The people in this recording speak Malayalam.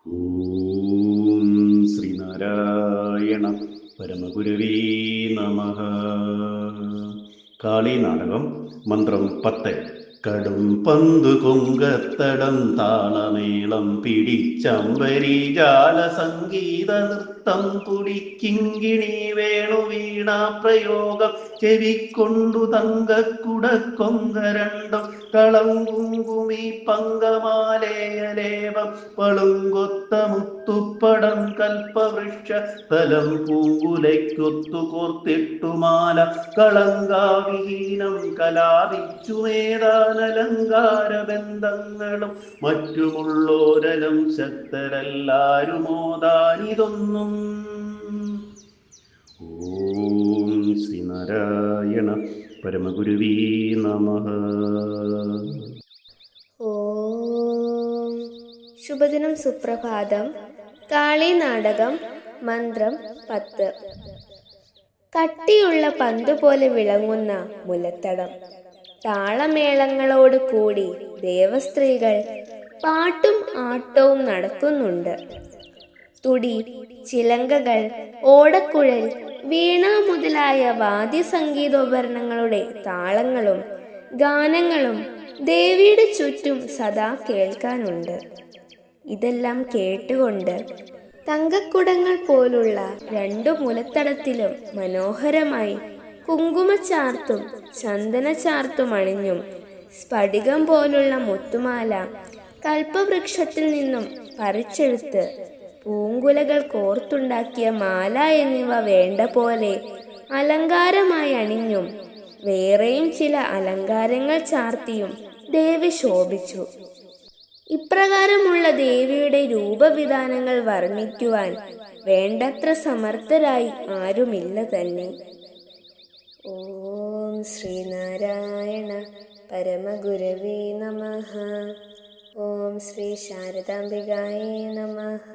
ഓം ശ്രീനാരായണ പരമഗുരവേ നമഃ. കാളി നാടകം മന്ത്രം 10. കടും പന്തു കൊങ്കത്തടം താളമേളം പിടിച്ചമ്പരി ജാല സംഗീത നൃത്തം തുടിക്കിങ്കിണി വേണു വീണ പ്രയോഗം ചെവിക്കൊണ്ടു തങ്കക്കുടക്കൊങ്ക രണ്ടും കളം കുങ്കുമി പങ്കമാലേയലേപം പളുങ്കൊത്ത മുത്തുപ്പടം കൽപ്പവൃക്ഷ തലം പൂങ്കുലയ്ക്കൊത്തു കോർത്തിട്ടുമാല കളങ്കാവിഹീനം കലാപിച്ചുമേതാനലങ്കാര ബന്ധങ്ങളും മറ്റുമുള്ളോരലം ശക്തരെല്ലാരുമോദാനിതൊന്നും. ഓം ശ്രീനാരായണ പരമഗുരുവേ നമഃ. ഓം ശുഭദിനം, സുപ്രഭാതം. കാളി നാടകം മന്ത്രം 10. കട്ടിയുള്ള പന്തുപോലെ വിളങ്ങുന്ന മുലത്തടം. താളമേളങ്ങളോട് കൂടി ദേവസ്ത്രീകൾ പാട്ടും ആട്ടവും നടത്തുന്നുണ്ട്. തുടി, ചിലങ്കകൾ, ഓടക്കുഴൽ, വീണ മുതലായ വാദ്യസംഗീതോപകരണങ്ങളുടെ താളങ്ങളും ഗാനങ്ങളും ദേവിയുടെ ചുറ്റും സദാ കേൾക്കാനുണ്ട്. ഇതെല്ലാം കേട്ടുകൊണ്ട് തങ്കക്കുടങ്ങൾ പോലുള്ള 2 മുലത്തടത്തിലും മനോഹരമായി കുങ്കുമച്ചാർത്തും ചന്ദനച്ചാർത്തും അണിഞ്ഞും സ്ഫടികം പോലുള്ള മുത്തുമാല കൽപ്പവൃക്ഷത്തിൽ നിന്നും പറിച്ചെടുത്ത് പൂങ്കുലകൾ കോർത്തുണ്ടാക്കിയ മാല എന്നിവ വേണ്ട പോലെ അലങ്കാരമായി അണിഞ്ഞും വേറെയും ചില അലങ്കാരങ്ങൾ ചാർത്തിയും ദേവി ശോഭിച്ചു. ഇപ്രകാരമുള്ള ദേവിയുടെ രൂപവിധാനങ്ങൾ വർണ്ണിക്കുവാൻ വേണ്ടത്ര സമർത്ഥരായി ആരുമില്ല തന്നെ. ഓം ശ്രീനാരായണ പരമഗുരവേ നമഃ. ഓം ശ്രീ ശാരദാംബികായേ നമഃ.